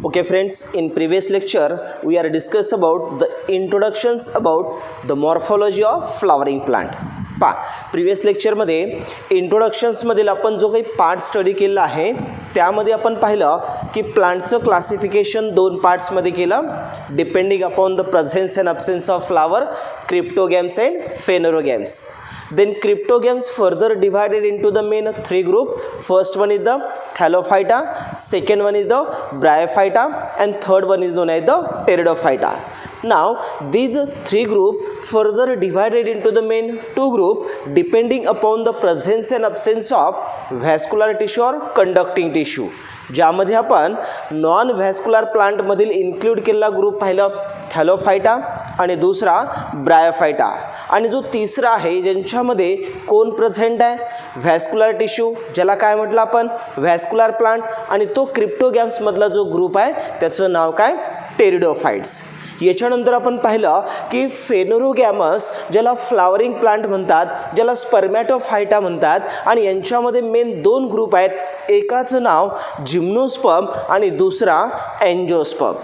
Okay friends, in previous lecture we are discuss about the introductions about the morphology of flowering plant. Previous लेक्चरमध्ये इंट्रोडक्शन्समधील आपण जो काही part study केला आहे त्यामध्ये आपण पाहिलं की प्लांटचं क्लासिफिकेशन दोन पार्ट्समध्ये केलं depending upon the presence and absence of flower, cryptogams and phanerogams. Then cryptogams further divided into the main three group. First one is the Thallophyta, second one is the Bryophyta, and third one is known as the Pteridophyta. Now these three group further divided into the main two group depending upon the presence and absence of vascular tissue or conducting tissue. ज्यामध्ये आपण non vascular प्लांटमधील include केलेला group पाहिलं Thallophyta आणि दुसरा Bryophyta, आणि जो तिसरा आहे ज्यांच्यामध्ये कोण प्रेझेंट आहे व्हॅस्क्युलर टिश्यू ज्याला काय म्हटलं आपण व्हॅस्क्युलर प्लांट, आणि तो क्रिप्टोगॅम्समधला जो ग्रुप आहे त्याचं नाव काय टेरिडोफाइट्स. याच्यानंतर आपण पाहिलं की फेनोरोगॅमस ज्याला फ्लावरिंग प्लांट म्हणतात, ज्याला स्पर्मॅटोफायटा म्हणतात, आणि यांच्यामध्ये मेन दोन ग्रुप आहेत, एकाचं नाव जिम्नोस्पर्म आणि दुसरा एंजिओस्पर्म.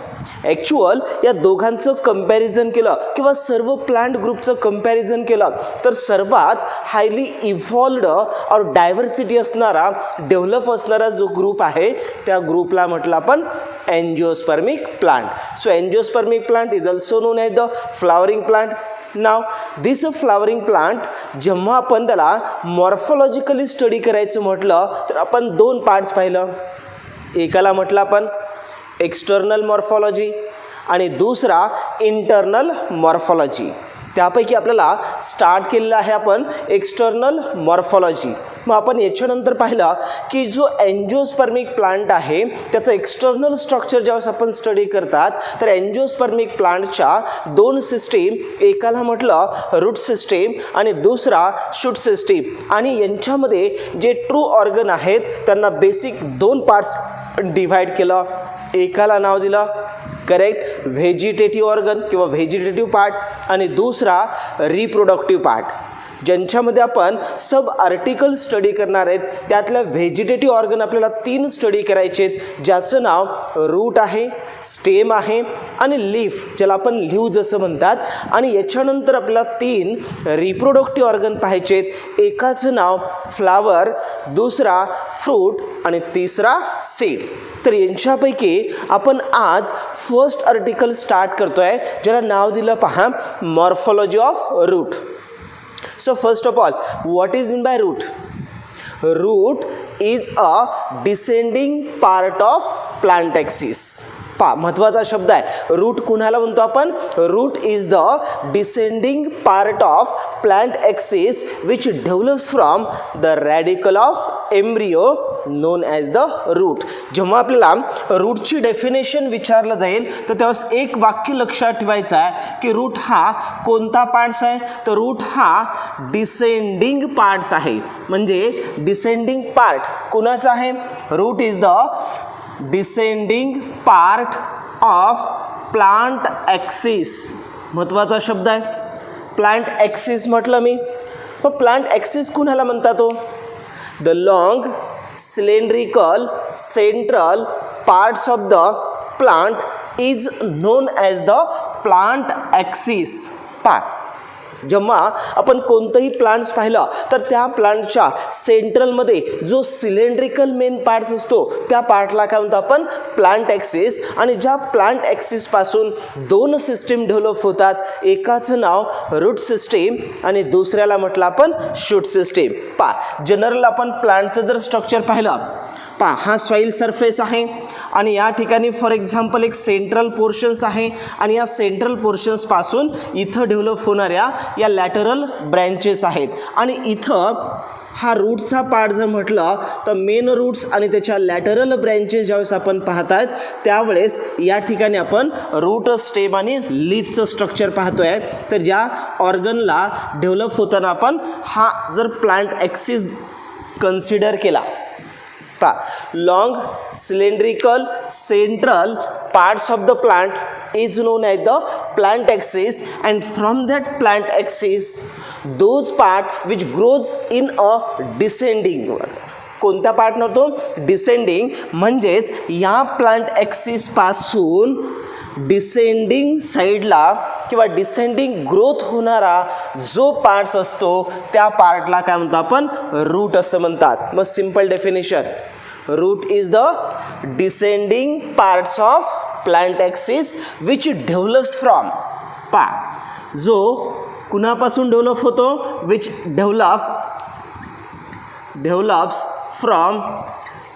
ॲक्च्युअल या दोघांचं कंपॅरिझन केलं किंवा सर्व प्लांट ग्रुपचं कंपॅरिझन केलं तर सर्वात हायली इव्हॉल्वड और डायव्हर्सिटी असणारा डेव्हलप असणारा जो ग्रुप आहे त्या ग्रुपला म्हटलं आपण angiospermic plant. So angiospermic plant is also known as the flowering plant. Now this flowering plant जेव्हा आपण त्याला मॉर्फोलॉजिकली स्टडी करायचं म्हटलं तर आपण दोन पार्ट्स पाहिलं, एकाला म्हटलं आपण एक्सटर्नल मॉर्फॉलॉजी आणि दुसरा इंटरनल मॉर्फॉलॉजी. त्यापैकी आपल्याला स्टार्ट केलेलं आहे आपण एक्सटर्नल मॉर्फॉलॉजी. मग आपण याच्यानंतर पाहिलं की जो एंजिओस्पर्मिक प्लांट आहे त्याचं एक्सटर्नल स्ट्रक्चर ज्यावेळेस आपण स्टडी करतात तर एंजिओस्पर्मिक प्लांटच्या दोन सिस्टीम, एकाला म्हटलं रूट सिस्टीम आणि दुसरा शूट सिस्टीम, आणि यांच्यामध्ये जे ट्रू ऑर्गन आहेत त्यांना बेसिक दोन पार्ट्स डिव्हाइड केलं. एकाला नाव दिलं करेक्ट व्हेजिटेटिव्ह ऑर्गन किंवा व्हेजिटेटिव्ह पार्ट आणि दुसरा रिप्रोडक्टिव्ह पार्ट. ज्यांच्यामध्ये आपण सब आर्टिकल स्टडी करणार आहेत त्यातल्या व्हेजिटेटिव्ह ऑर्गन आपल्याला तीन स्टडी करायचे आहेत, ज्याचं नाव रूट आहे, स्टेम आहे आणि लीफ ज्याला आपण लीव्ज असं म्हणतात, आणि याच्यानंतर आपल्याला तीन रिप्रोडक्टिव्ह ऑर्गन पाहायचे आहेत, एकाचं नाव फ्लावर, दुसरा फ्रूट आणि तिसरा सीड. तर यांच्यापैकी आपण आज फर्स्ट आर्टिकल स्टार्ट करतोय ज्याला नाव दिलं पहा morphology of root. So first of all, what is meant by root? Root is a descending part of plant axis. महत्त्वाचा शब्द आहे रूट. कुणाला म्हणतो आपण? Root is the descending part of plant axis which develops from the radical of embryo known as the root. जेव्हा आपल्याला रूटची definition विचारलं जाईल तर त्यावेळेस एक वाक्य लक्षात ठेवायचं आहे की रूट हा कोणता पार्ट्स आहे, तर रूट हा डिसेंडिंग पार्ट्स आहे. म्हणजे डिसेंडिंग पार्ट कुणाचा आहे? Root is the descending part of plant axis. महत्त्वाचा शब्द आहे प्लांट ॲक्सिस म्हटलं मी. मग प्लांट ॲक्सिस कुणाला म्हणतात? The long cylindrical central parts of the plant is known as the plant axis. जेव्हा आपण कोणतंही प्लांट्स पाहिलं तर त्या प्लांटच्या सेंट्रलमध्ये जो सिलेंड्रिकल मेन पार्ट्स असतो त्या पार्टला काय म्हणतो आपण? Plant axis. आणि ज्या प्लांट ॲक्सिसपासून दोन सिस्टीम डेव्हलप होतात, एकाचं नाव रूट सिस्टीम आणि दुसऱ्याला म्हटलं आपण शूट सिस्टीम. जनरल आपण प्लांटचं जर स्ट्रक्चर पाहिलं हा सॉईल सरफेस आहे आणि या ठिकाणी फॉर एक्झाम्पल एक सेंट्रल पोर्शन्स आहे आणि या सेंट्रल पोर्शन्सपासून इथं डेव्हलप होणाऱ्या या लॅटरल ब्रँचेस आहेत, आणि इथं हा रूटचा पार्ट जर म्हटलं तर मेन रूट्स आणि त्याच्या लॅटरल ब्रँचेस ज्यावेळेस आपण पाहत आहेत त्यावेळेस या ठिकाणी आपण रूट, स्टेम आणि लीफचं स्ट्रक्चर पाहतो आहे. तर ज्या ऑर्गनला डेव्हलप होताना आपण हा जर प्लांट ॲक्सिस कन्सिडर केला long cylindrical central parts of the plant is known as the plant axis, and from that plant axis those part which grows in a descending कोणत्या पार्टनं होतो? डिसेंडिंग. म्हणजेच या प्लांट ॲक्सिसपासून डिसेंडिंग साईडला किंवा descending growth होणारा जो parts असतो त्या पार्टला काय म्हणतो आपण? रूट असं म्हणतात. मग simple definition, root is the descending parts of plant axis which develops from. जो कुणापासून डेव्हलप होतो? Which develops from.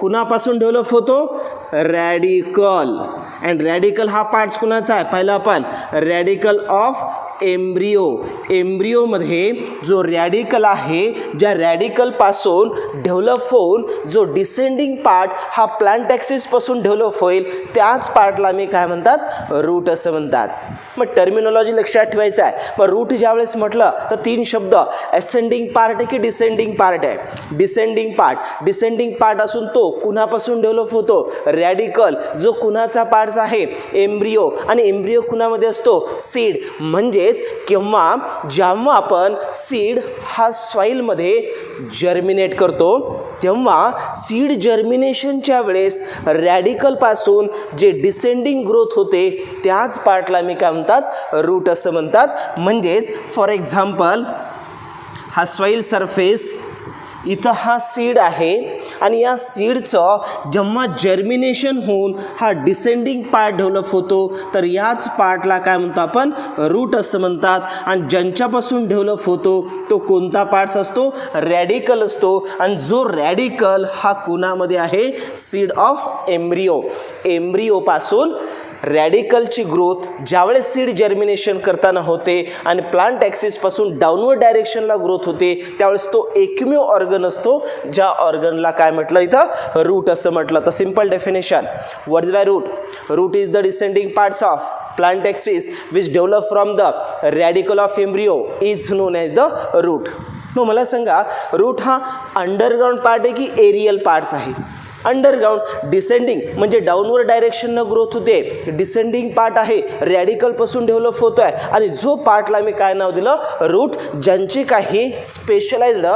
कुणापासून डेव्हलप होतो? रॅडिकल. अँड रॅडिकल हा पार्ट्स कुणाचा आहे? पहिला आपण रॅडिकल ऑफ एम्ब्रिओ. एम्ब्रिओमध्ये जो रॅडिकल आहे, ज्या रॅडिकलपासून डेव्हलप होऊन जो डिसेंडिंग पार्ट हा प्लांट ॲक्सिसपासून डेव्हलप होईल त्याच पार्टला मी काय म्हणतात? रूट असं म्हणतात. मग टर्मिनॉलॉजी लक्षात ठेवायचं आहे. मग रूट ज्यावेळेस म्हटलं तर 3 शब्द, असेंडिंग पार्ट आहे की डिसेंडिंग पार्ट आहे? Descending part. डिसेंडिंग पार्ट असून तो कुणापासून डेव्हलप होतो? रॅडिकल. जो कुणाचा पार्ट्स आहे? एम्ब्रिओ. आणि एम्ब्रिओ कुणामध्ये असतो? सीड. म्हणजेच जेव्हा आपण सीड हा सॉईलमध्ये जर्मिनेट करतो तेव्हा सीड जर्मिनेशनच्या वेळेस रॅडिकलपासून जे डिसेंडिंग ग्रोथ होते त्याच पार्टला मी काय म्हणतात? रूट असं म्हणतात. म्हणजेच फॉर एक्झाम्पल हा सॉईल सरफेस, इथं हा सीड आहे आणि या सीडचं जेव्हा जर्मिनेशन होऊन हा डिसेंडिंग पार्ट डेव्हलप होतो तर याच पार्टला काय म्हणतो आपण? रूट असं म्हणतात. आणि ज्यांच्यापासून डेव्हलप होतो तो कोणता पार्ट्स असतो? रॅडिकल असतो. आणि जो रॅडिकल हा कुणामध्ये आहे? Seed of embryo. एम्ब्रिओपासून रॅडिकलची ग्रोथ ज्यावेळेस सीड जर्मिनेशन करताना होते आणि प्लांट ॲक्सिसपासून डाऊनवर्ड डायरेक्शनला ग्रोथ होते त्यावेळेस तो एकमेव ऑर्गन असतो ज्या ऑर्गनला काय म्हटलं इथं? रूट असं म्हटलं. तर simple definition, what is by root? Root is the descending parts of plant axis which develop from the radical of embryo is known as the root. मग मला सांगा, रूट हा अंडरग्राऊंड पार्ट आहे की एरियल पार्ट्स आहे? Underground. Descending म्हणजे downward डायरेक्शननं growth होते. डिसेंडिंग पार्ट आहे, रॅडिकलपासून डेव्हलप होतो आहे आणि जो पार्टला मी काय नाव दिलं? रूट. ज्यांचे काही स्पेशलाइज्ड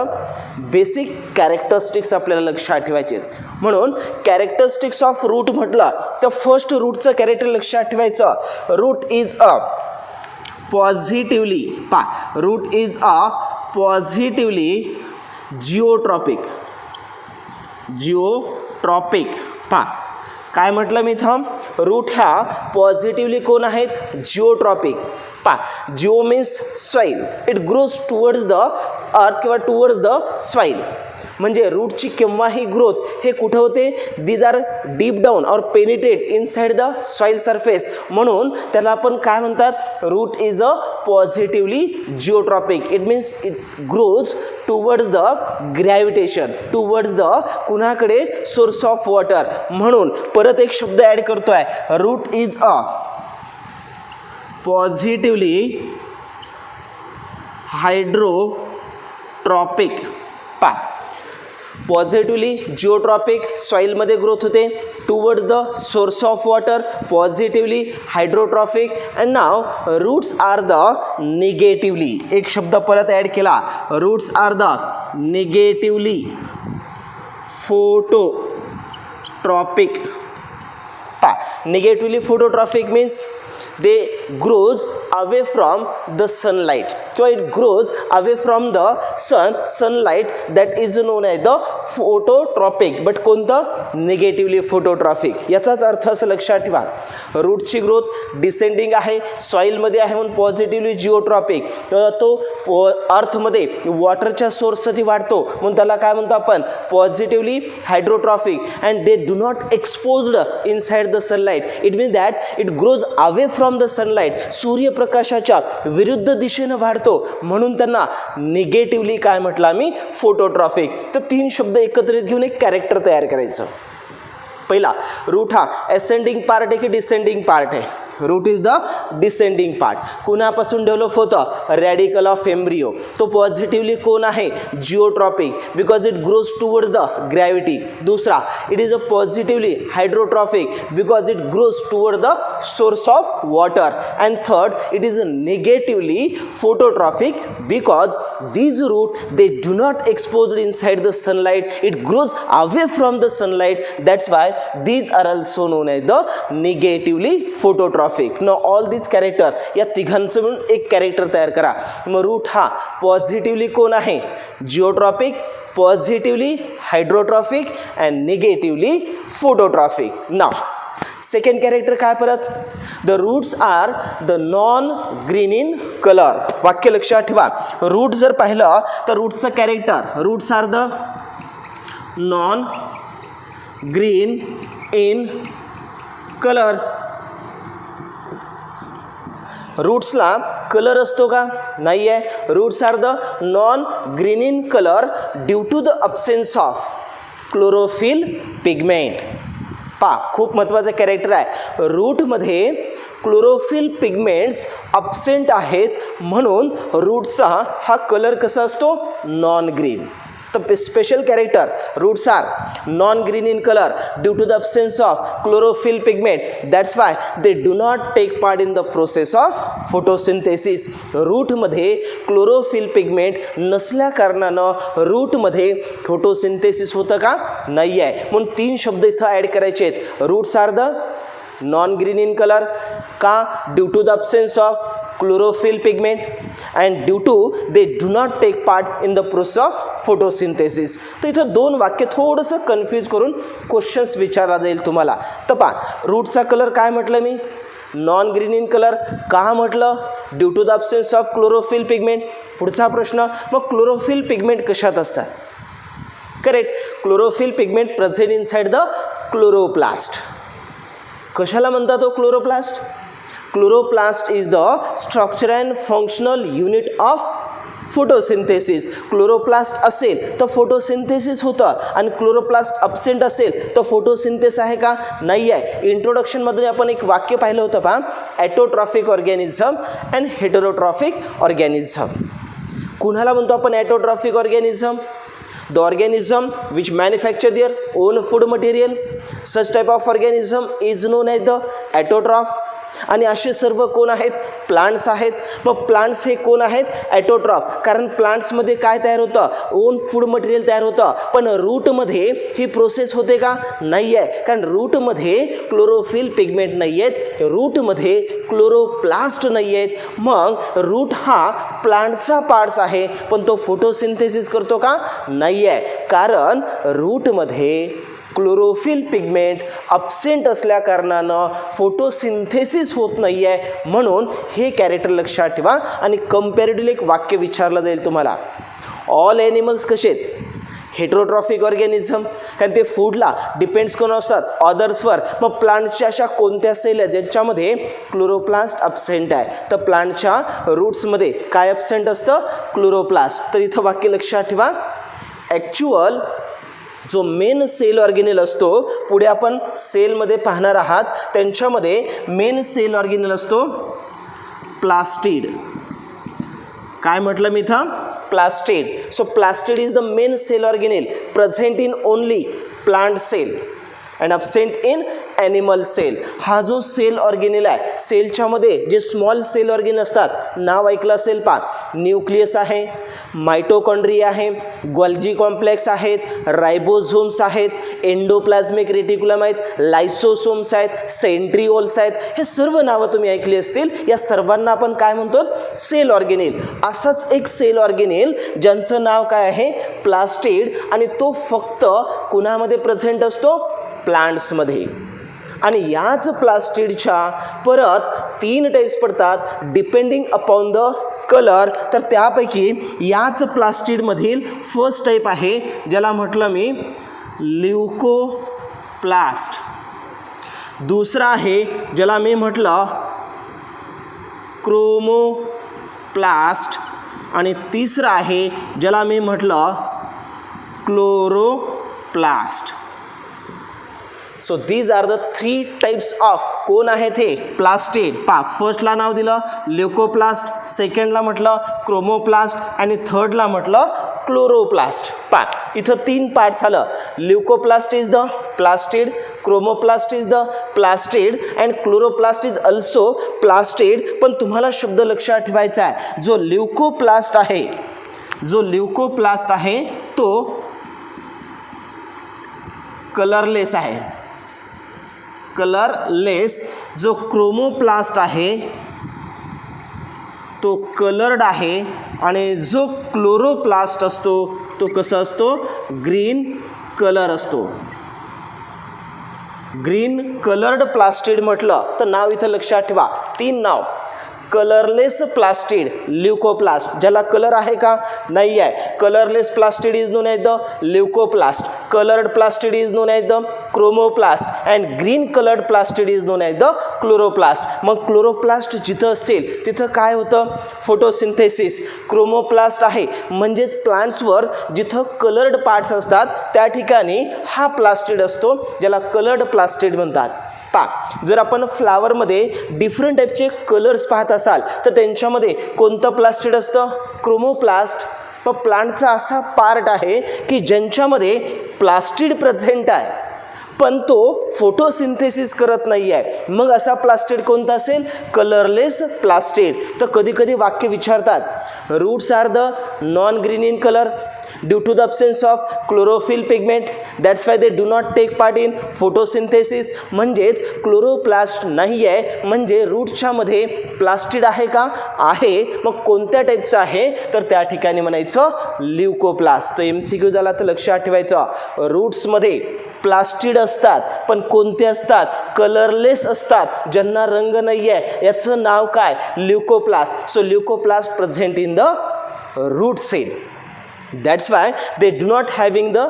बेसिक कॅरेक्टरिस्टिक्स आपल्याला लक्षात ठेवायचे. म्हणून कॅरेक्टरिस्टिक्स ऑफ रूट म्हटलं तर फर्स्ट रूटचं कॅरेक्टर लक्षात ठेवायचं. Root is a positively root is a positively geotropic. काय म्हटलं मी इथं? रूट ह्या पॉझिटिव्हली कोण आहेत? Geotropic. Geo means soil. It grows towards the earth किंवा टुवर्ड्स द सॉईल. म्हणजे रूटची केव्हाही ग्रोथ हे कुठं होते? These are deep down or penetrate inside the soil surface. म्हणून त्याला आपण काय म्हणतात? Root is a positively geotropic. It means it grows towards the gravitation, towards the कुणाकडे? Source of water. म्हणून परत एक शब्द ॲड करतो आहे, root is a positively hydrotropic. Positively geotropic, सॉईलमध्ये ग्रोथ होते, towards the source of water, positively hydrotropic. And now roots are the negatively. एक शब्द परत ॲड केला, roots are the negatively phototropic. Negatively phototropic means they grows away from the sunlight किंवा it grows away from the sunlight that is known as the phototropic. But कोणतं? Negatively phototropic. याचाच अर्थ असं लक्षात ठेवा, रूटची ग्रोथ डिसेंडिंग आहे, सॉईलमध्ये आहे म्हणून पॉझिटिव्हली जिओट्रॉपिक. तो अर्थमध्ये वॉटरच्या सोर्ससाठी वाढतो म्हणून त्याला काय म्हणतो आपण? Positively hydrotropic. And they do not exposed inside the sunlight. It means that it grows away from the sunlight. सूर्यप्रकाशाच्या विरुद्ध दिशेनं वाढतो म्हणून त्यांना निगेटिव्हली काय म्हटलं आम्ही? फोटोट्रॉपिक. तर 3 शब्द एकत्रित घेऊन एक कॅरेक्टर तयार करायचं. पहिला, रूट हा असेंडिंग पार्ट आहे की डिसेंडिंग पार्ट आहे? Root is the descending part. कुणापासून डेव्हलप होतं? Radical of embryo. तो पॉझिटिव्हली कोण आहे? Geotropic, because it grows towards the gravity. दुसरा, it is a positively hydrotropic because it grows toward the source of water. And third, it is a negatively phototropic because these root they do not exposed inside the sunlight, it grows away from the sunlight, that's why these are also known as the negatively phototrophic. Now all these character या तिघांचं मिळून एक character तयार करा. मग route हा positively कोण आहे, geotropic, positively hydrotrophic and negatively phototrophic. Now second character काय परत, the roots are the non green in colour. वाक्य लक्षात ठेवा, रूट जर पाहिलं तर रूटचं character, roots are the non green in colour. रूट्सला कलर असतो का, नाही आहे. Roots are the non green in colour due to the absence of chlorophyll pigment. खूप महत्त्वाचं कॅरेक्टर आहे. रूटमध्ये क्लोरोफिल पिगमेंट्स अब्सेंट आहेत म्हणून रूटचा हा कलर कसा असतो, नॉन ग्रीन. तर special character, roots are non green in colour due to the absence of chlorophyll pigment, that's why they do not take part in the process of photosynthesis. रूटमध्ये chlorophyll pigment नसल्या कारणानं रूटमध्ये photosynthesis होतं का, नाही आहे. म्हणून 3 शब्द इथं ॲड करायचे आहेत. Roots are the non green in colour का, due to the absence of chlorophyll pigment and due to they do not take part in the process of photosynthesis. तर इथं 2 वाक्य थोडंसं कन्फ्यूज करून क्वेश्चन्स विचारला जाईल तुम्हाला. तर पहा, रूटचा कलर काय म्हटलं मी, नॉन ग्रीन इन कलर का म्हटलं, due to the absence of chlorophyll pigment. पुढचा प्रश्न, मग क्लोरोफिल पिगमेंट कशात असतात, correct, chlorophyll pigment present inside the chloroplast. कशाला म्हणतात तो chloroplast, chloroplast is the structure and functional unit of photosynthesis. Chloroplast असेल तर फोटोसिंथेसिस होतं आणि क्लोरोप्लास्ट अब्सेंट असेल तर फोटोसिंथेसिस आहे का, नाही आहे. इंट्रोडक्शनमध्ये आपण एक वाक्य पाहिलं होतं पहा, ॲटोट्रॉफिक ऑर्गॅनिझम अँड हेटेरोट्रॉफिक ऑर्गॅनिझम. कुणाला म्हणतो आपण ॲटोट्रॉफिक organism, the organism which manufacture their own food material, such type of organism is known as the autotroph. आणि असे सर्व कोण आहेत, प्लांट्स आहेत. मग प्लांट्स हे कोण आहेत, ॲटोट्रॉफ. कारण प्लांट्समध्ये काय तयार होतं, ओन फूड मटेरियल तयार होतं. पण रूटमध्ये ही प्रोसेस होते का, नाही आहे. कारण रूटमध्ये क्लोरोफिल पिगमेंट नाही आहेत, रूटमध्ये क्लोरोप्लास्ट नाही आहेत. मग रूट हा प्लांटचा पार्ट्स आहे पण तो फोटोसिंथेसिस करतो का, नाही आहे. कारण रूटमध्ये क्लोरोफिल पिगमेंट अब्सेंट असल्या कारणानं फोटोसिंथेसिस होत नाही आहे. म्हणून हे कॅरेक्टर लक्षात ठेवा. आणि कंपॅरेटिव्हली एक वाक्य विचारलं जाईल तुम्हाला, ऑल ॲनिमल्स कसे आहेत, हेटेरोट्रॉफिक ऑर्गॅनिझम, कारण ते फूडला डिपेंड्स करून असतात अदर्सवर. मग प्लांटच्या अशा कोणत्या सेल आहेत ज्यांच्यामध्ये क्लोरोप्लास्ट अब्सेंट आहे, तर प्लांटच्या रूट्समध्ये काय अब्सेंट असतं, क्लोरोप्लास्ट. तर इथं वाक्य लक्षात ठेवा, ॲक्च्युअल जो मेन सेल ऑर्गेनेल असतो, पुढे आपण सेलमध्ये पाहणार आहात, त्यांच्यामध्ये मेन सेल ऑर्गेनेल असतो प्लास्टिड. काय म्हटलं मी इथं, plastid. So plastid is the main cell organelle present in only plant cell and absent in animal cell. हा जो सेल ऑर्गेनेल आहे, सेलच्यामध्ये जे स्मॉल सेल ऑर्गेन असतात, नाव ऐकलं असेल पा, न्यूक्लियस आहे, मायटोकॉन्ड्रिया आहे, गोल्जी कॉम्प्लेक्स आहेत, रायबोझोम्स आहेत, एंडोप्लाझ्मिक रेटिक्युलम आहेत, लायसोसोम्स आहेत, सेंट्रिओल्स आहेत. हे सर्व नावं तुम्ही ऐकली असतील. या सर्वांना आपण काय म्हणतो, सेल ऑर्गेनेल. असाच एक सेल ऑर्गेनेल ज्यांचं नाव काय आहे, प्लास्टिड, आणि तो फक्त कुणामध्ये प्रेझेंट असतो, प्लांट्समध्ये. आणि याच प्लास्टिडच्या परत 3 टाईप्स पडतात डिपेंडिंग अपॉन द कलर. तर त्यापैकी याच प्लास्टिडमधील फर्स्ट टाईप आहे ज्याला म्हटलं मी ल्युकोप्लास्ट. दुसरा आहे ज्याला मी म्हटलं क्रोमोप्लास्ट. आणि तिसरा आहे ज्याला मी म्हटलं chloroplast. So these are the 3 types of कोण आहेत हे, प्लास्टिड. फर्स्टला नाव दिलं ल्युकोप्लास्ट, सेकंडला म्हटलं क्रोमोप्लास्ट आणि थर्डला म्हटलं क्लोरोप्लास्ट. इथं 3 पार्ट्स आलं. Leucoplast is the plastid, chromoplast is the plastid and chloroplast is also plastid. पण तुम्हाला शब्द लक्षात ठेवायचा आहे, जो ल्युकोप्लास्ट आहे तो कलरलेस आहे. कलरलेस. जो क्रोमोप्लास्ट आहे तो कलर्ड आहे आणि जो क्लोरोप्लास्ट असतो तो कसा असतो, ग्रीन कलर असतो. ग्रीन कलर्ड प्लास्टिड म्हटलं तर नाव इथं लक्षात ठेवा, 3 नाव. कलरलेस प्लास्टिड ल्युकोप्लास्ट, ज्याला कलर आहे का, नाही आहे. Colourless plastid is known as the leucoplast. Coloured plastid is known as the chromoplast and green coloured plastid is known as the chloroplast. मग क्लोरोप्लास्ट जिथं असतील तिथं काय होतं, फोटोसिंथेसिस. क्रोमोप्लास्ट आहे म्हणजेच प्लांट्सवर जिथं कलर्ड पार्ट्स असतात त्या ठिकाणी हा प्लास्टिड असतो, ज्याला कलर्ड प्लास्टिड म्हणतात. जर आपण फ्लावरमध्ये डिफरंट टाईपचे कलर्स पाहत असाल तर त्यांच्यामध्ये कोणतं प्लास्टिड असतं, क्रोमोप्लास्ट. मग प्लांटचा असा पार्ट आहे की ज्यांच्यामध्ये प्लास्टिड प्रेझेंट आहे पण तो फोटोसिंथेसिस करत नाही आहे, मग असा प्लास्टिड कोणता असेल, कलरलेस प्लास्टिड. तर कधी कधी वाक्य विचारतात, roots are the non green in colour due to the absence of chlorophyll pigment, that's why they do not take part in photosynthesis. म्हणजेच क्लोरोप्लास्ट नाही आहे म्हणजे रूटच्या मध्ये प्लास्टिड आहे का, आहे. मग कोणत्या टाईपचं आहे तर त्या ठिकाणी म्हणायचं ल्युकोप्लास्ट. तर MCQ झाला तर लक्षात ठेवायचं, रूट्समध्ये प्लास्टिड असतात पण कोणते असतात, कलरलेस असतात, ज्यांना रंग नाही आहे, याचं नाव काय, leucoplast. So leucoplast present in the root cell. That's why they do not having the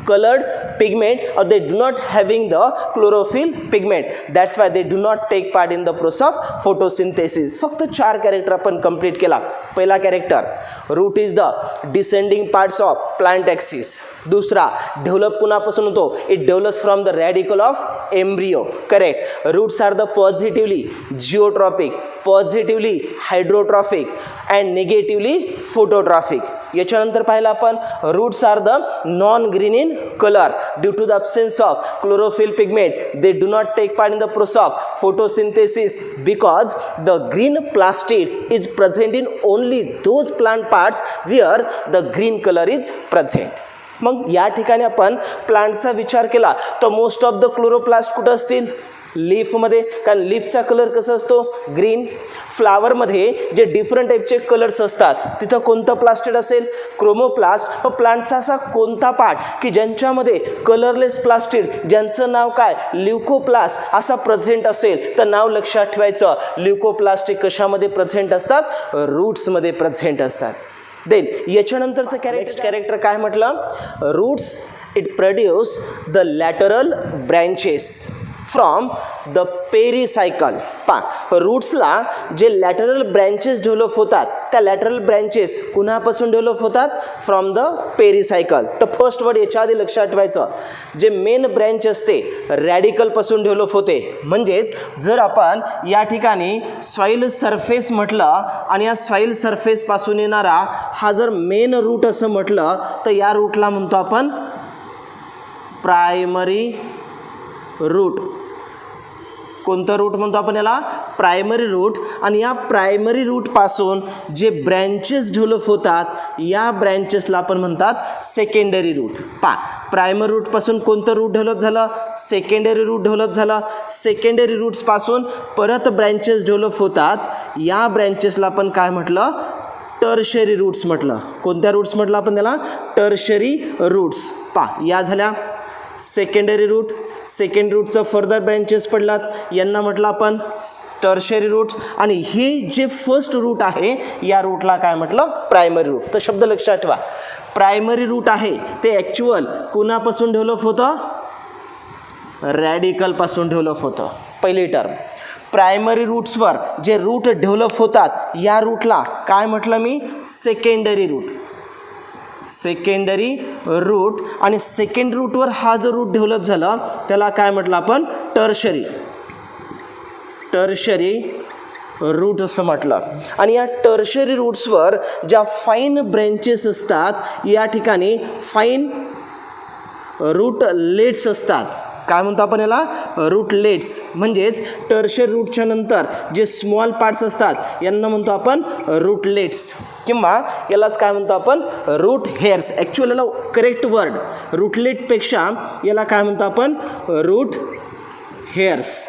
colored pigment or they do not having the chlorophyll pigment. That's why they do not take part in the process of photosynthesis. फक्त 4 character आपण complete केला. पहिला character, root is the descending parts of plant axis. दुसरा, develop कुणापासून होतो, it develops from the radical of embryo. Correct. Roots are the positively geotropic, positively hydrotrophic and negatively phototrophic. याच्यानंतर पाहिलं आपण, roots are the non green in colour due to the absence of chlorophyll pigment. They do not take part in the process of photosynthesis because the green plastid is present in only those plant parts where the green color is present. मग या ठिकाणी आपण प्लांटचा विचार केला तर most of the chloroplast कुठं असतील, लीफमध्ये, कारण लीफचा कलर कसा असतो, ग्रीन. फ्लावरमध्ये जे डिफरंट टाईपचे कलर्स असतात तिथं कोणतं प्लास्टिड असेल, क्रोमोप्लास्ट. मग प्लांटचा असा कोणता पार्ट की ज्यांच्यामध्ये कलरलेस प्लास्टिड, ज्यांचं नाव काय, ल्युकोप्लास्ट असा प्रेझेंट असेल तर नाव लक्षात ठेवायचं, ल्युकोप्लास्ट हे कशामध्ये प्रेझेंट असतात, रूट्समध्ये प्रेझेंट असतात. देन याच्यानंतरचं कॅरेक्टर काय म्हटलं, roots it produce the lateral branches from the pericycle. रूट्सला जे लॅटरल ब्रँचेस डेव्हलप होतात त्या लॅटरल ब्रँचेस कुणापासून डेव्हलप होतात, फ्रॉम द पेरिसायकल. तर फर्स्ट वर्ड याच्या आधी लक्षात ठेवायचं, जे मेन ब्रँच असते रॅडिकलपासून डेव्हलप होते. म्हणजेच जर आपण या ठिकाणी सॉईल सरफेस म्हटलं आणि या सॉईल सरफेसपासून येणारा हा जर मेन रूट असं म्हटलं तर या रूटला म्हणतो आपण प्रायमरी रूट. कोणतं रूट म्हणतो आपण याला, प्रायमरी रूट. आणि या प्रायमरी रूटपासून जे ब्रँचेस डेव्हलप होतात या ब्रँचेसला आपण म्हणतात सेकंडरी रूट. प्रायमरी रूटपासून कोणतं रूट डेव्हलप झालं, सेकंडरी रूट डेव्हलप झालं. सेकंडरी रूट्सपासून परत ब्रँचेस डेव्हलप होतात, या ब्रँचेसला आपण काय म्हटलं, टर्शरी रूट्स म्हटलं. कोणत्या रूट्स म्हटलं आपण त्याला, टर्शरी रूट्स. या झाल्या सेकंडरी रूट. सेकंड रूटचं फर्दर ब्रँचेस पडलात, यांना म्हटलं आपण टर्शरी रूट्स. आणि हे जे फर्स्ट रूट आहे या रूटला काय म्हटलं, प्रायमरी रूट. तर शब्द लक्षात ठेवा, प्रायमरी रूट आहे ते ॲक्च्युअल कुणापासून डेव्हलप होतं, रॅडिकलपासून डेव्हलप होतं. पहिली टर्म. प्रायमरी रूट्सवर जे रूट डेव्हलप होतात या रूटला काय म्हटलं मी, सेकंडरी रूट. Secondary root. आणि सेकंड रूटवर हा जो रूट डेव्हलप झाला त्याला काय म्हटलं आपण, टर्शरी. टर्शरी रूट असं म्हटलं. आणि या टर्शरी रूट्सवर ज्या फाईन ब्रँचेस असतात या ठिकाणी फाईन रूट लेट्स असतात. काय म्हणतो आपण याला, रूटलेट्स. म्हणजेच टर्शियरी रूटच्या नंतर जे स्मॉल पार्ट्स असतात यांना म्हणतो आपण रूटलेट्स, किंवा यालाच काय म्हणतो आपण, रूट हेअर्स. ॲक्च्युअल याला करेक्ट वर्ड रूटलेटपेक्षा याला काय म्हणतो आपण, रूट हेअर्स.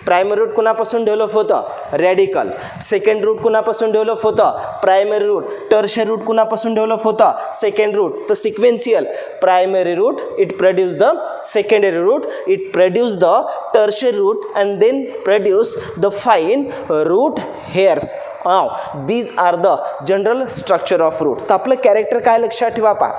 प्रायमरी रूट कुणापासून डेव्हलप होतं, रॅडिकल. सेकंड रूट कुणापासून डेव्हलप होतं, प्रायमरी रूट. टर्शियरी रूट कुणापासून डेव्हलप होतं, सेकंड रूट. तर sequential, primary root it produce the secondary root, it produce the tertiary root and then produce the fine root hairs. Now these are the general structure of root. तर आपलं character काय लक्षात ठेवा पा,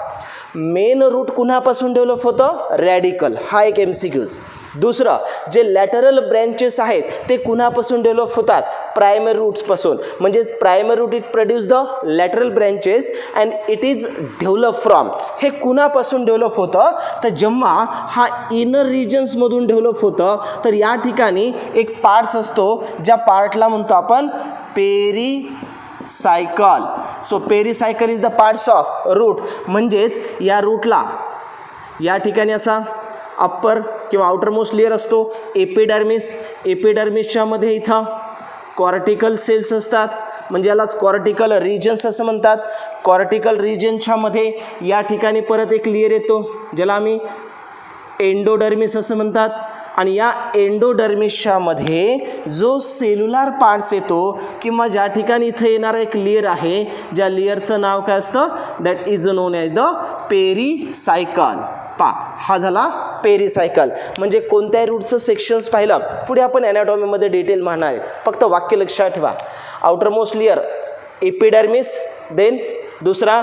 main route कुणापासून develop होतं, radical. हा एक MCQज. दुसरं, जे लॅटरल ब्रँचेस आहेत ते कुणापासून डेव्हलप होतात, प्रायमरी रूट्सपासून. म्हणजे primary root it produce the lateral branches and it is develop from. हे कुणापासून डेव्हलप होतं, तर जेव्हा हा इनर रिजन्समधून डेव्हलप होतं तर या ठिकाणी एक पार्ट्स असतो ज्या पार्टला म्हणतो आपण pericycle. So pericycle is the parts of root. म्हणजेच या रूटला या ठिकाणी असा अप्पर किंवा आउटरमोस्ट लेअर असतो एपिडर्मिस. एपिडर्मिसच्या मध्ये इथं कॉर्टिकल सेल्स असतात, म्हणजे यालाच कॉर्टिकल रिजन्स असं म्हणतात. कॉर्टिकल रिजनच्या मध्ये या ठिकाणी परत एक लेअर येतो ज्याला आम्ही एंडोडर्मिस असं म्हणतात. आणि या एंडोडर्मिसच्या मध्ये जो सेल्युलर पार्ट्स येतो किंवा ज्या ठिकाणी इथं येणारा एक लेअर आहे, ज्या लेअरचं नाव काय असतं, that is known as the pericycle. हा झाला पेरिसायकल. म्हणजे कोणत्याही रूटचं सेक्शन्स पाहिलं पुढे आपण ॲनाटॉमीमध्ये डिटेल मांडणार आहेत, फक्त वाक्य लक्षात ठेवा. आउटरमोस्ट लेअर एपिडर्मिस, देन दुसरा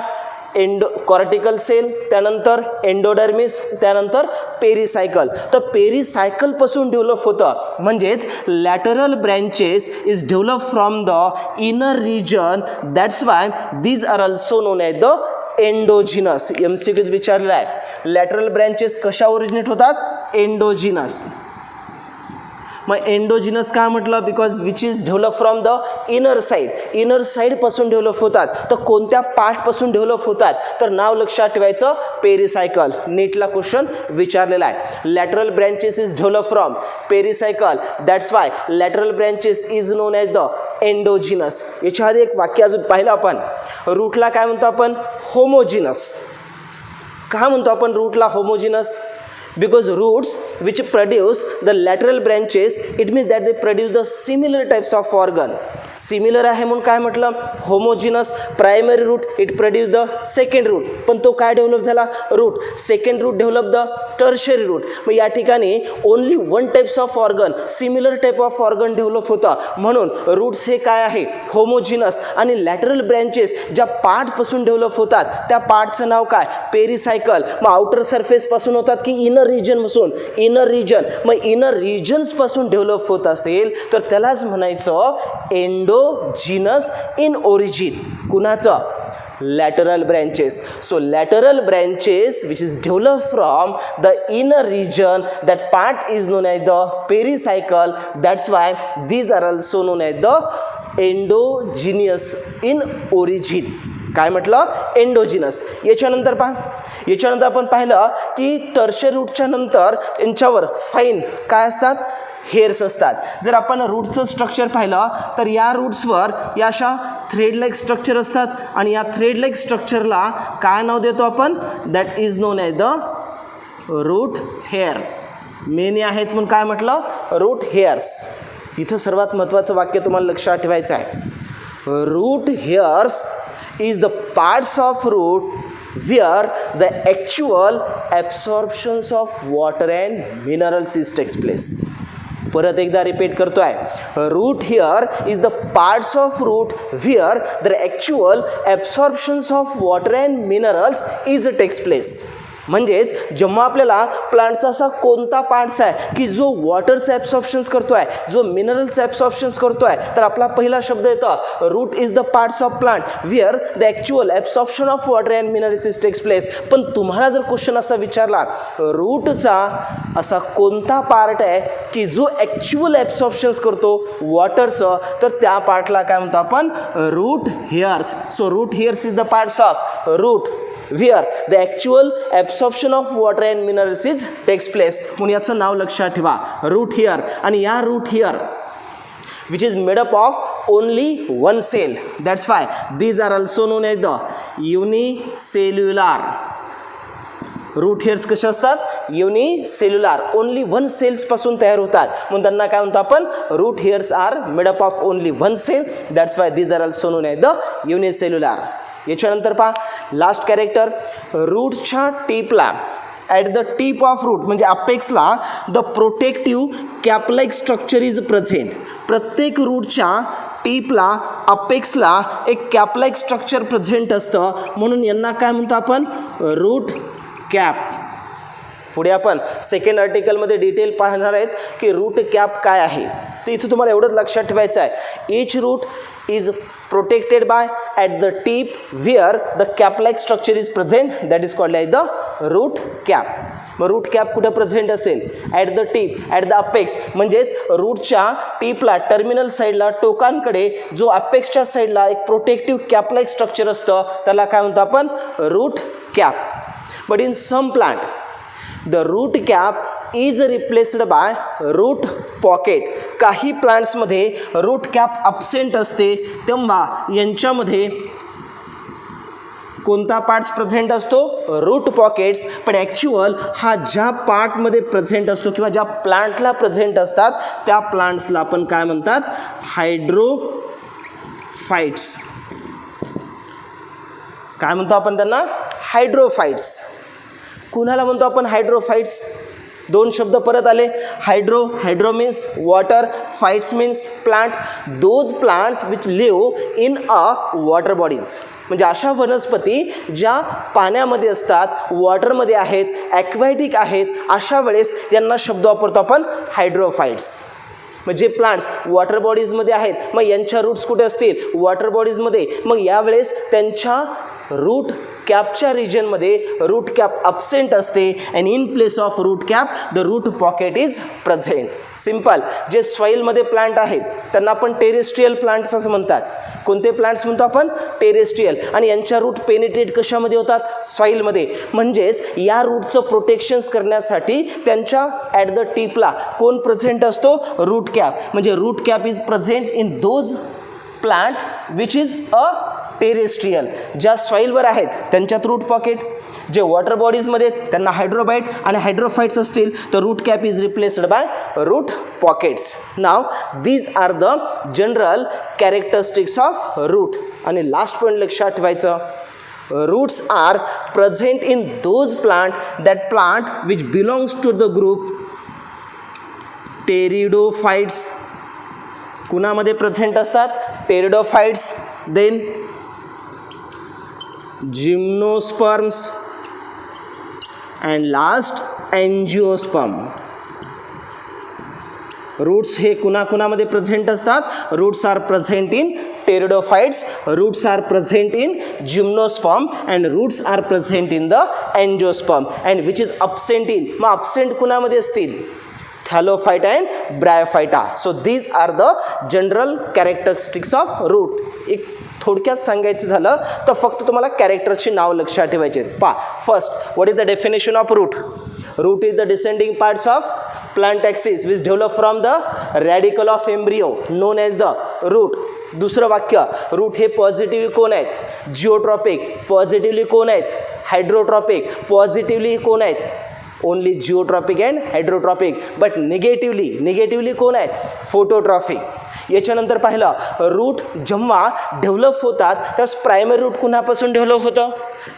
कॉर्टिकल सेल, त्यानंतर एंडोडर्मिस, त्यानंतर पेरिसायकल. तर पेरिसायकलपासून डेव्हलप होतं. म्हणजेच lateral branches is develop from the inner region, that's why these are also known as the endogenous. MCQज विचारलेला आहे, लॅटरल ब्रँचेस कशा ओरिजिनेट होतात, एंडोजिनस. मग एंडोजिनस काय म्हटलं, because which is develop from the inner side. Inner साईडपासून develop होतात. तर कोणत्या पार्टपासून डेव्हलप होतात, तर नाव लक्षात ठेवायचं पेरिसायकल. नीटला क्वेश्चन विचारलेला आहे. Lateral branches is develop from pericycle, that's why lateral branches is known as the endogenous. याच्या आधी एक वाक्य अजून पाहिलं आपण, रूटला काय म्हणतो आपण, होमोजिनस. का म्हणतो आपण रूटला homogeneous, because roots which produce the lateral branches, it means that they produce the similar types of organ. Similar आहे म्हणून काय म्हटलं, homogeneous. Primary root it produce the second root, पण तो काय डेव्हलप झाला, root. Second root develop the tertiary root. मग या ठिकाणी only one types of organ, similar type of organ develop होतं. म्हणून रूट्स हे काय आहे, होमोजिनस. आणि लॅटरल ब्रँचेस ज्या पार्टपासून डेव्हलप होतात त्या पार्टचं नाव काय, पेरिसायकल. मग आउटर सरफेसपासून होतात की इनर रिजनपासून, इनर रिजन. मग इनर रिजन्सपासून डेव्हलप होत असेल तर त्यालाच म्हणायचं एंडोजिनस इन ओरिजिन. कुणाचं, lateral branches. So lateral branches which is developed from the inner region, that part is known as the pericycle. That's why these are also known as the endogenous in origin. काय म्हटलं, endogenous. याच्यानंतर याच्यानंतर आपण पाहिलं की tertiary रूटच्या नंतर यांच्यावर fine काय असतात, हेअर्स असतात. जर आपण रूटचं स्ट्रक्चर पाहिलं तर या रूट्सवर या अशा थ्रेड लाईक स्ट्रक्चर असतात आणि या थ्रेड लाईक स्ट्रक्चरला काय नाव देतो आपण, that is known as the root hair. Main आहेत म्हणून काय म्हटलं, रूट हेअर्स. इथं सर्वात महत्त्वाचं वाक्य तुम्हाला लक्षात ठेवायचं आहे, root hairs is the parts of root where the actual absorptions of water and minerals is takes place. परत एकदा रिपीट करतोय, root here is the parts of root where the actual absorptions of water and minerals is takes place. म्हणजेच जेव्हा आपल्याला प्लांटचा असा कोणता parts आहे की जो वॉटरचं ॲब्सॉर्प्शन्स करतो आहे, जो मिनरलचं ॲब्सॉर्प्शन्स करतो आहे, तर आपला पहिला शब्द येतो root is the parts of plant where the actual absorption of water and minerals is takes place. पण तुम्हाला जर क्वेश्चन असा विचारला रूटचा असा कोणता पार्ट आहे की जो ॲक्च्युअल ॲब्सॉर्प्शन्स करतो वॉटरचं, तर त्या पार्टला काय म्हणतो आपण, root hairs. So root hairs is the parts of root where the actual absorption of water and minerals is takes place. म्हणून याचं नाव लक्षात ठेवा, रूट हिअर. आणि या root hair which is made up of only one cell. That's why these are also known as the unicellular. Root hairs कसे असतात? Unicellular, only one cells पासून तयार होतात, म्हणून त्यांना काय म्हणतो आपण? Root hairs are made up of only one cell. That's why these are also known as the unicellular. याच्यानंतर पहा लास्ट कॅरेक्टर, रूटच्या टिपला at the tip of root म्हणजे अपेक्सला the protective cap like structure is present. प्रत्येक रूटच्या टिपला अपेक्सला एक cap like structure present असतं, म्हणून यांना काय म्हणतो आपण? Root cap. पुढे आपण सेकंड आर्टिकलमध्ये डिटेल पाहणार आहेत की रूट कॅप काय आहे. तर इथं तुम्हाला एवढंच लक्षात ठेवायचं आहे, each root is protected by at the tip where the cap like structure is present, that is called as the root cap. मग रूट कॅप कुठं प्रेझेंट असेल? At the tip, at the apex, म्हणजेच रूटच्या टीपला terminal साईडला टोकांकडे जो अपेक्सच्या साईडला एक protective cap like structure असतं त्याला काय म्हणतो आपण? Root cap. But in some plant, the root cap is replaced by root pocket. काही प्लांट्समध्ये रूट कॅप absent असते, तेव्हा यांच्यामध्ये कोणता पार्ट्स प्रेझेंट असतो? Root pockets. पण ॲक्च्युअल हा ज्या पार्टमध्ये प्रेझेंट असतो किंवा ज्या प्लांटला प्रेझेंट असतात त्या प्लांट्सला आपण काय म्हणतात? हायड्रोफाइट्स. काय म्हणतो आपण त्यांना? हायड्रोफाइट्स. कुणाला म्हणतो आपण हायड्रोफाइट्स? दोन शब्द परत आले, hydro means water, fights means plant. Those plants which live in a water bodies, म्हणजे अशा वनस्पती ज्या पाण्यामध्ये असतात, वॉटरमध्ये आहेत, ॲक्वॅटिक आहेत, अशा वेळेस यांना शब्द वापरतो आपण हायड्रोफाइट्स. म्हणजे प्लांट्स वॉटर बॉडीजमध्ये आहेत, मग यांच्या रूट्स कुठे असतील? वॉटर बॉडीजमध्ये. मग यावेळेस त्यांच्या रूट कॅपच्या रिजनमध्ये रूट कॅप अब्सेंट असते and in place of root cap the root pocket is present. Simple. जे सॉईलमध्ये प्लांट आहेत त्यांना आपण टेरेस्ट्रियल प्लांट्स असं म्हणतात. कोणते प्लांट्स म्हणतो आपण? टेरेस्ट्रियल. आणि यांच्या रूट पेनिट्रेट कशामध्ये होतात? सॉईलमध्ये. म्हणजेच या रूटचं प्रोटेक्शन्स करण्यासाठी त्यांच्या ॲट द टिपला कोण प्रेझेंट असतो? Root cap. म्हणजे root cap is present in those plant which is a terrestrial. ज्या सॉईलवर आहेत त्यांच्यात रूट पॉकेट, जे वॉटर बॉडीजमध्ये त्यांना हायड्रोबाइट आणि हायड्रोफाइट्स असतील तर root cap is replaced by root pockets. Now these are the general characteristics of root. आणि लास्ट पॉईंट लक्षात ठेवायचं, roots are present in those plant that plant which belongs to the group pteridophytes. कुणामध्ये present असतात? Pteridophytes. Then gymnosperms and last angiosperm. Roots हे कुणाकुणामध्ये present असतात? Roots are present in pteridophytes, roots are present in gymnosperm and roots are present in the angiosperm and which is absent in. मग absent कुणामध्ये असतील? Thallophyta and bryophyta. So these are the general characteristics of root. एक थोडक्यात सांगायचं झालं तर फक्त तुम्हाला कॅरेक्टरची नाव लक्षात ठेवायचे. First, what is the definition of root? Root is the descending parts of plant axis which develop from the radical of embryo known as the root. दुसरं वाक्य, रूट हे पॉझिटिव्हली कोण आहेत? जिओट्रॉपिक. पॉझिटिव्हली कोण आहेत? हायड्रोट्रॉपिक. पॉझिटिव्हली कोण आहेत? Only geotropic and hydrotropic. But negatively कोण आहेत? फोटोट्रॉपिक. याच्यानंतर पाहिलं, रूट जेव्हा डेव्हलप होतात त्यास प्रायमरी रूट कुणापासून डेव्हलप होतं?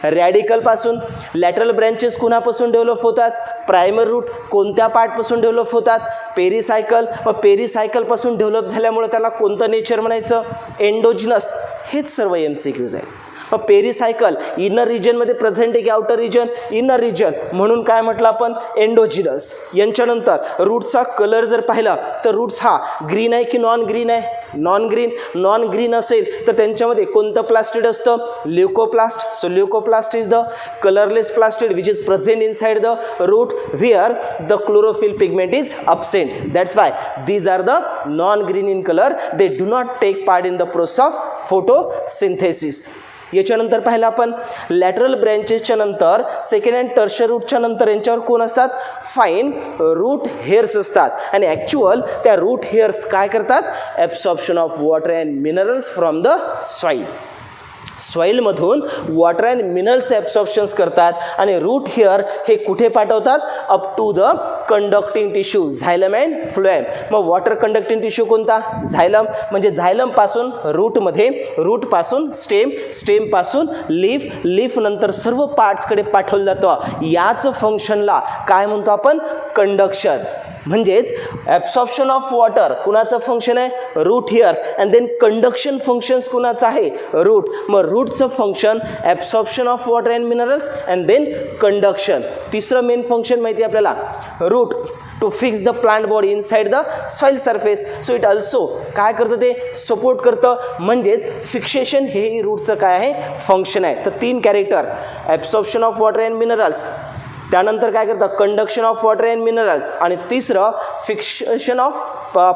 रॅडिकलपासून. लॅटरल ब्रँचेस कुणापासून डेव्हलप होतात? Primary root. कोणत्या पार्टपासून डेव्हलप होतात? पेरिसायकल. मग पेरिसायकलपासून डेव्हलप झाल्यामुळे त्याला कोणतं नेचर म्हणायचं? एंडोजिनस. हेच सर्व MCQs आहेत. मग पेरिसायकल इनर रिजनमध्ये प्रेझेंट आहे की आउटर रिजन? इनर रिजन, म्हणून काय म्हटलं आपण? एंडोजिनस. यांच्यानंतर रूटचा कलर जर पाहिला तर रूट्स हा ग्रीन आहे की नॉन ग्रीन आहे? नॉन ग्रीन असेल तर त्यांच्यामध्ये कोणतं प्लास्टिड असतं? Leucoplast. So leucoplast is the colourless plastid which is present inside the root where the chlorophyll pigment is absent. That's why these are the non green in colour. They do not take part in the process of photosynthesis. याच्यानंतर पाहिलं आपण lateral ब्रँचेसच्या नंतर second and tertiary रूटच्या नंतर यांच्यावर कोण असतात, fine root hairs असतात आणि ॲक्च्युअल त्या रूट हेअर्स काय करतात, absorption of water and minerals from the soil. सॉईलमधून वॉटर अँड मिनरल्स ॲब्सॉर्प्शन्स करतात आणि रूट हेअर हे कुठे पाठवतात, up to the conducting tissue xylem and phloem. मग वॉटर कंडक्टिंग टिश्यू कोणता, झायलम. म्हणजे झायलमपासून रूटमध्ये, रूटपासून स्टेम, स्टेमपासून लीफ, लीफ नंतर सर्व पार्ट्सकडे पाठवलं जातं. याच फंक्शनला काय म्हणतो आपण, कंडक्शन. म्हणजेच ॲब्सॉर्प्शन ऑफ वॉटर कुणाचं फंक्शन आहे, root hairs, and then conduction functions कुणाचं आहे, रूट. मग रूटचं function absorption of water and minerals and then conduction. तिसरं मेन फंक्शन माहिती आहे आपल्याला, root to fix the plant body inside the soil surface. So it also काय करतं, ते सपोर्ट करतं. म्हणजेच फिक्सेशन हेही रूटचं काय आहे, फंक्शन आहे. तर 3 character, absorption of water and minerals, त्यानंतर काय करतं, conduction of water and minerals, आणि तिसरं fixation of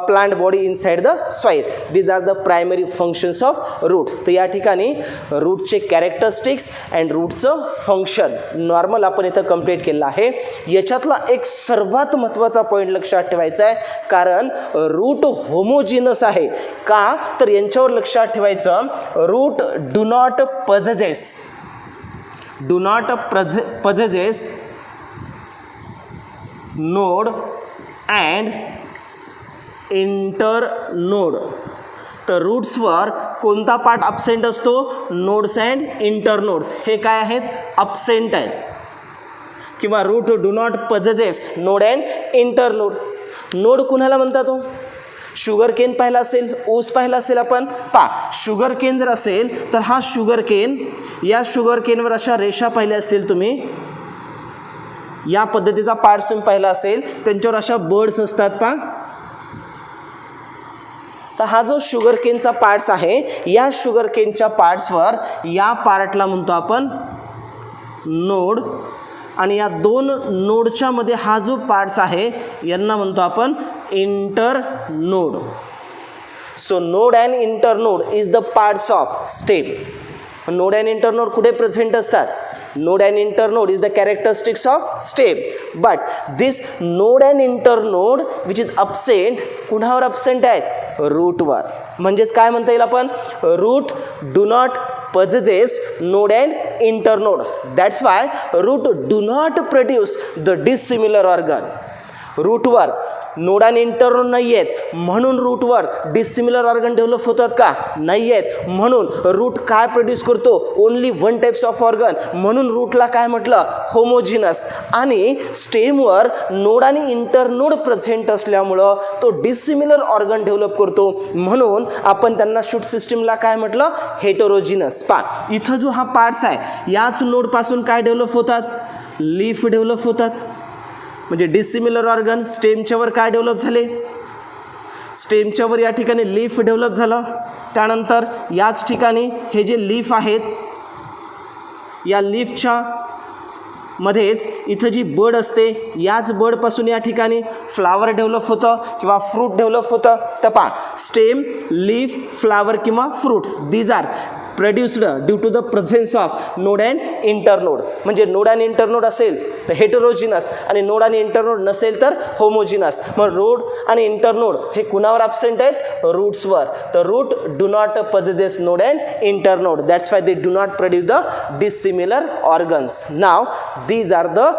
plant body inside the soil. These are the primary functions of root. तर या ठिकाणी रूटचे कॅरेक्टरिस्टिक्स अँड रूटचं फंक्शन नॉर्मल आपण इथं कंप्लीट केलं आहे. याच्यातला एक सर्वात महत्त्वाचा पॉईंट लक्षात ठेवायचा आहे, कारण रूट होमोजिनस आहे. का तर यांच्यावर लक्षात ठेवायचं, root do not possesses, do not possesses node and internode. तर रूट्सवर कोणता पार्ट अब्सेंट असतो, नोड्स अँड इंटरनोड्स. हे काय आहेत, अब्सेंट आहेत. किंवा root do not possesses node and internode. Node कुणाला म्हणतात, तो शुगर केन पाहिला असेल, ऊस पाहिला असेल आपण. शुगर केन जर असेल तर हा शुगर केन, या शुगर केनवर अशा रेषा पाहिल्या असतील तुम्ही, या पद्धतीचा पार्ट्स तुम्ही पाहिला असेल, त्यांच्यावर अशा बर्ड्स असतात तर हा जो शुगर केनचा पार्ट्स आहे, या शुगर केनच्या पार्ट्सवर या पार्टला म्हणतो आपण नोड, आणि या 2 नोडच्या मध्ये हा जो पार्ट्स आहे यांना म्हणतो आपण internode. So node and internode is the parts of stem. Node and internode कुठे प्रेझेंट असतात, node and internode is the characteristics of stem, but this node and internode which is absent कुणावर absent आहेत, रूटवर. म्हणजेच काय म्हणता येईल आपण, root do not possesses node and internode. That's why root do not produce the dissimilar organ. रूटवर node आणि इंटरनोड नाही आहेत म्हणून रूटवर डिसिमिलर ऑर्गन डेव्हलप होतात का, नाही आहेत. म्हणून रूट काय प्रोड्यूस करतो, ओनली 1 टाइप्स ऑफ ऑर्गन. म्हणून रूटला काय म्हटलं, होमोजिनस. आणि स्टेमवर नोड आणि इंटरनोड प्रेझेंट असल्यामुळं तो डिसिमिलर ऑर्गन डेव्हलप करतो. म्हणून आपण त्यांना शूट सिस्टीमला काय म्हटलं, हेटेरोजिनस. इथं जो हा पार्ट्स आहे, याच नोडपासून काय डेव्हलप होतात, लीफ डेव्हलप होतात. म्हणजे डिसिमिलर ऑर्गन स्टेमच्या वर काय डेव्हलप झाले, स्टेमच्या वर या ठिकाणी लीफ डेव्हलप झालं. त्यानंतर याच ठिकाणी हे जे लीफ आहेत, या लीफच्या मध्येच इथं जी बड असते, याच बडपासून या ठिकाणी फ्लावर डेव्हलप होतं किंवा फ्रूट डेव्हलप होतं. तर स्टेम, लीफ, फ्लावर किंवा fruit, these are produced due to the presence of node and internode. म्हणजे नोड आणि इंटरनोड असेल तर हेटेरोजिनस, आणि नोड आणि इंटरनोड नसेल तर होमोजिनस. मग नोड आणि इंटरनोड हे कुणावर ॲब्सेंट आहेत, रूट्सवर. तर root do not possesses node and internode, that's why they do not produce the dissimilar organs. Now these are the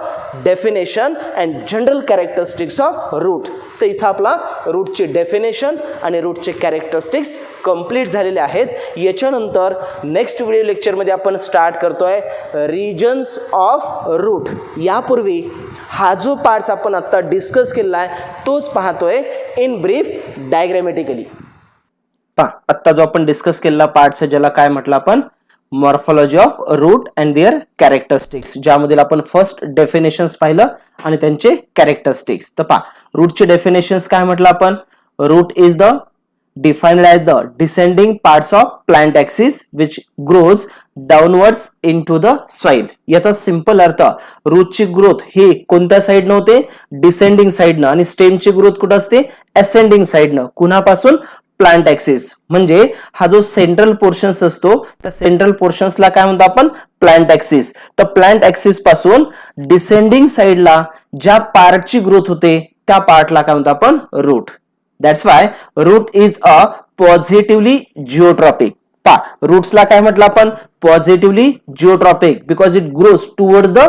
definition and general characteristics of root. तर इथं आपला रूटची डेफिनेशन आणि रूटचे कॅरेक्टरिस्टिक्स कंप्लीट झालेले आहेत. याच्यानंतर नेक्स्ट व्हिडिओ लेक्चरमध्ये आपण start करतोय रिजन्स ऑफ रूट. यापूर्वी हा जो पार्ट्स आपण आत्ता डिस्कस केलेला आहे तोच पाहतोय इन ब्रीफ डायग्रॅमॅटिकली. आत्ता जो आपण डिस्कस केलेला पार्ट्स आहे, ज्याला काय म्हटलं आपण, morphology of root and their characteristics, ज्यामध्ये आपण फर्स्ट डेफिनेशन्स पाहिलं आणि त्यांचे कॅरेक्टरिस्टिक्स. तर रूटचे डेफिनेशन्स काय म्हटलं आपण, root is the defined as the descending parts of plant axis which grows downwards into the soil. याचा सिंपल अर्थ, रूटची ग्रोथ ही कोणत्या साइडनं होते, डिसेंडिंग साइडनं, आणि स्टेमची ग्रोथ कुठं असते, असेंडिंग साइडनं. कुणापासून, प्लांट ऍक्सिस, म्हणजे हा जो सेंट्रल पोर्शन्स असतो त्या सेंट्रल पोर्शन्सला काय म्हणतो आपण प्लांट ऍक्सिस. तर प्लांट ऍक्सिस पासून डिसेंडिंग साइडला ज्या पार्टची ग्रोथ होते त्या पार्टला काय म्हणतो आपण root. That's why root is a positively geotropic. पा रूट्सला काय म्हटलं आपण positively geotropic because it grows towards the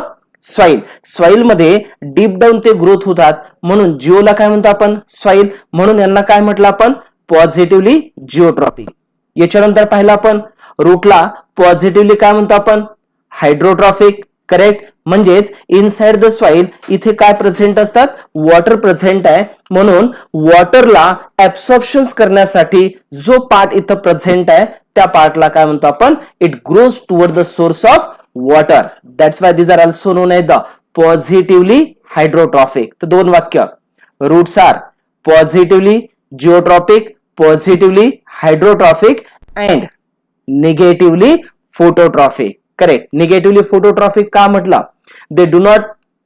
soil. Soil मध्ये डीप डाऊन ते ग्रोथ होतात म्हणून जिओला काय म्हणतो आपण सॉइल, म्हणून यांना काय म्हटलं आपण पॉझिटिव्हली जिओट्रॉपिक. याच्यानंतर पाहिलं आपण रूटला पॉझिटिव्हली काय म्हणतो आपण हायड्रोट्रॉफिक. करेक्ट, म्हणजेच इनसाइड द सॉइल इथे काय प्रेझेंट असतात वॉटर प्रेझेंट आहे, म्हणून वॉटरला ऍब्सॉर्प्शन करण्यासाठी जो पार्ट इथं प्रेझेंट आहे त्या पार्टला काय म्हणतो आपण it grows toward the source of water. That's why these are also known as the positively hydrotrophic. तर दोन वाक्य roots are positively geotropic, positively hydrotrophic and negatively phototrophic. Correct, negatively phototrophic का म्हटलं they do not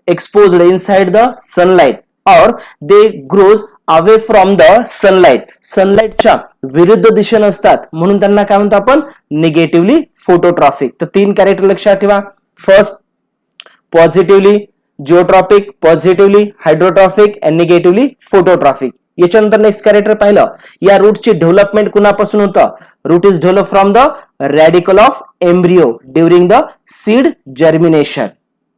exposed inside the sunlight और they grows away from the sunlight. सनलाइटच्या विरुद्ध दिशेने असतात म्हणून त्यांना काय म्हणतो आपण निगेटिव्हली फोटोट्रॉफिक. तर तीन कॅरेक्टर लक्षात ठेवा. First positively geotropic, positively hydrotrophic and negatively phototrophic. याच्यानंतर नेक्स्ट कॅरेक्टर पाहिलं या रूटची डेव्हलपमेंट कुणापासून होतं. Root is develop from the radical of embryo during the seed germination.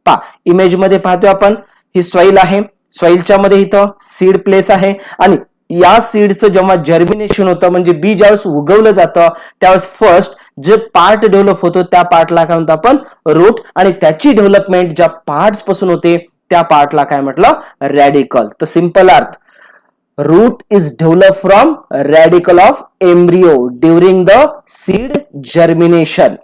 पा इमेज मध्ये पाहतोय आपण ही सॉइल आहे, सॉइलच्या मध्ये इथं सीड प्लेस आहे आणि या सीडचं जेव्हा जर्मिनेशन होतं म्हणजे बी ज्यावेळेस उगवलं जातं त्यावेळेस फर्स्ट जे पार्ट डेव्हलप होतो त्या पार्टला काय म्हणतो आपण रूट, आणि त्याची डेव्हलपमेंट ज्या पार्ट्स पासून होते त्या पार्टला काय म्हटलं रॅडिकल. तर सिंपल अर्थ root is developed from radical of embryo during the seed germination.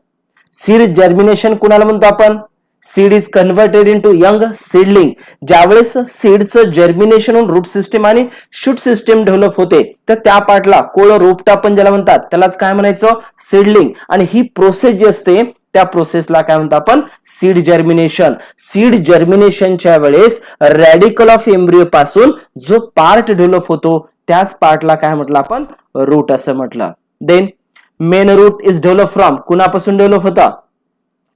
Seed germination कुणाला म्हणतो आपण seed is converted into young seedling. ज्यावेळेस सीडचं जर्मिनेशन होऊन रूट सिस्टम आणि शूट सिस्टम डेव्हलप होते तर त्या पार्टला कोळ रोपटा आपण ज्याला म्हणतात त्यालाच काय म्हणायचं सीडलिंग. आणि ही प्रोसेस जी असते त्या प्रोसेसला काय म्हणतो आपण सीड जर्मिनेशन. सीड जर्मिनेशनच्या वेळेस रॅडिकल ऑफ एम्ब्रियो पासून जो पार्ट डेव्हलप होतो त्याच पार्टला काय म्हटलं आपण रूट असं म्हटलं. Then main root is develop from कुणापासून डेव्हलप होता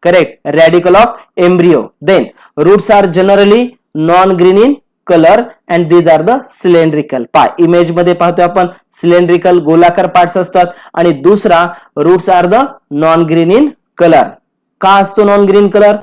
correct radical of embryo. Then roots are generally non green in colour and these are the cylindrical. पा इमेज मध्ये पाहतोय आपण सिलेंड्रिकल गोलाकार पार्ट्स असतात आणि दुसरा roots are the non green in colour. का असतो non green colour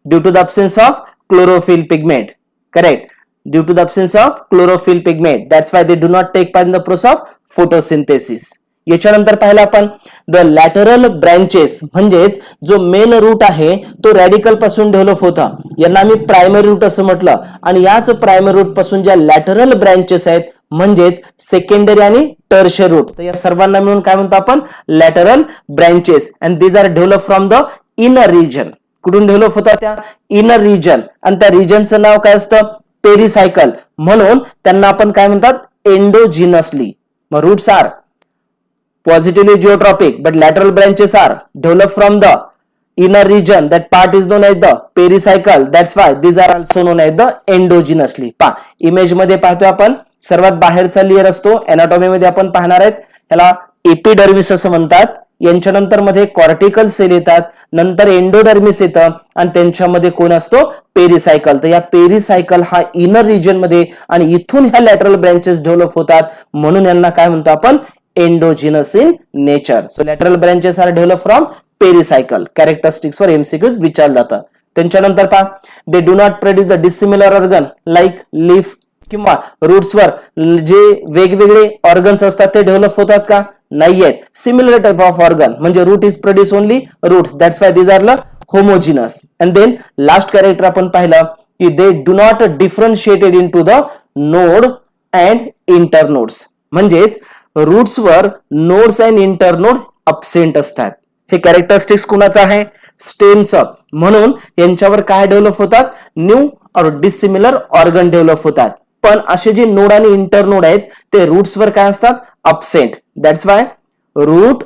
due to the absence of chlorophyll pigment. Correct, due to the absence of chlorophyll pigment that's why they do not take part in the process of photosynthesis. याच्यानंतर पाहिलं आपण the lateral branches म्हणजेच जो main route आहे तो radical पासून develop होता, यांना आम्ही प्रायमरी रूट असं म्हटलं. आणि याच प्रायमरी रूट पासून ज्या लॅटरल ब्रँचेस आहेत म्हणजेच सेकंडरी आणि टर्शियरी रूट तर या सर्वांना मिळून काय म्हणतो आपण lateral branches. And these are develop from the inner region. कुठून डेव्हलप होता त्या इनर रिजन, आणि त्या रिजनचं नाव काय असतं पेरिसायकल, म्हणून त्यांना आपण काय म्हणतात एंडोजिनसली. मग roots are positively geotropic but lateral branches are developed from the inner region. That part is known as the pericycle. That's why these are also known as the endogenously. पा image मध्ये पाहतोय आपण सर्वात बाहेरचा layer असतो anatomy मध्ये आपण पाहणार आहेत याला एपिडर्मिस असं म्हणतात. यांच्यानंतर मध्ये कॉर्टिकल सेल येतात, नंतर एंडोडर्मिस येतं आणि त्यांच्यामध्ये कोण असतो पेरिसायकल. तर या पेरिसायकल हा इनर रिजन मध्ये आणि इथून ह्या लॅटरल ब्रँचेस डेव्हलप होतात म्हणून यांना काय म्हणतो आपण endogenous in nature. So lateral branches are developed from pericycle. Characteristics for MCQs विचारलं जातं. त्यांच्यानंतर पहा they do not produce the dissimilar organ like leaf किंवा रूट्स वर जे वेगवेगळे ऑर्गन्स असतात ते डेव्हलप होतात का नाहीयेत. सिमिलर टाइप ऑफ ऑर्गन म्हणजे root is produce only roots that's why these are the homogeneous. And then last character आपण पाहिलं की they do not differentiated into the node and internodes. म्हणजेच रूट्स वर नोड्स अँड इंटरनोड अब्सेंट असतात. हे characteristics कुणाचं आहे स्टेमचं, म्हणून यांच्यावर काय डेव्हलप होतात न्यू और डिसिमिलर ऑर्गन डेव्हलप होतात. पण असे जे नोड आणि इंटरनोड आहेत ते रूट्स वर काय असतात absent. That's why root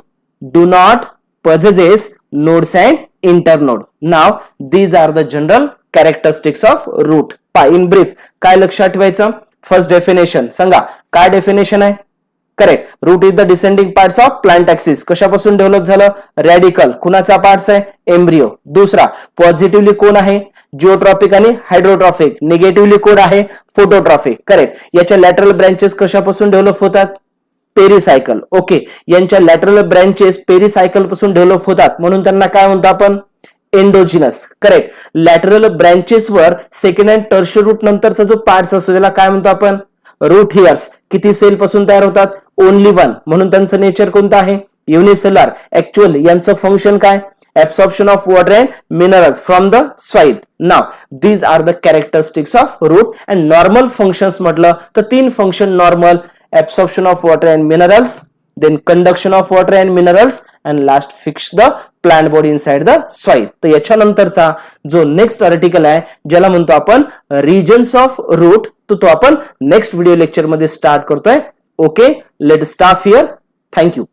do not possesses nodes and internode. Now these are the general characteristics of root. पा इन ब्रीफ काय लक्षात ठेवायचं फर्स्ट डेफिनेशन सांगा काय डेफिनेशन आहे correct. Root is the descending parts of plant axis. कशापासून develop झालं? Radical. कुणाचा पार्ट्स आहे? एम्ब्रिओ. दुसरा, पॉझिटिव्हली कोण आहे? जिओट्रॉपिक आणि हायड्रोट्रॉफिक. निगेटिव्हली कोण आहे? फोटोट्रॉफिक. करेक्ट. याच्या लॅटरल ब्रँचेस कशापासून डेव्हलप होतात? पेरिसायकल. ओके. यांच्या लॅटरल ब्रँचेस पेरिसायकल पासून डेव्हलप होतात म्हणून त्यांना काय म्हणतो आपण? एंडोजिनस. करेक्ट. लॅटरल ब्रँचेस वर सेकंड अँड टर्शियरी रूट नंतरचा जो पार्ट्स असतो त्याला काय म्हणतो आपण? Root hairs. किती सेल पासून तयार होतात? Only one. म्हणून त्यांचं नेचर कोणतं आहे? युनिसेल्युलर. ऍक्च्युअली यांचं फंक्शन काय? absorption of water and minerals from the soil. Now these are the characteristics of root and normal functions म्हटलं तर 3 function normal: absorption of water and minerals, then conduction of water and minerals, and last fix the plant body inside the soil. तर याच्यानंतरचा जो next article आहे ज्याला म्हणतो आपण regions of root, तो आपण नेक्स्ट व्हिडिओ लेक्चर मध्ये स्टार्ट करतोय. Okay, let stop here. Thank you.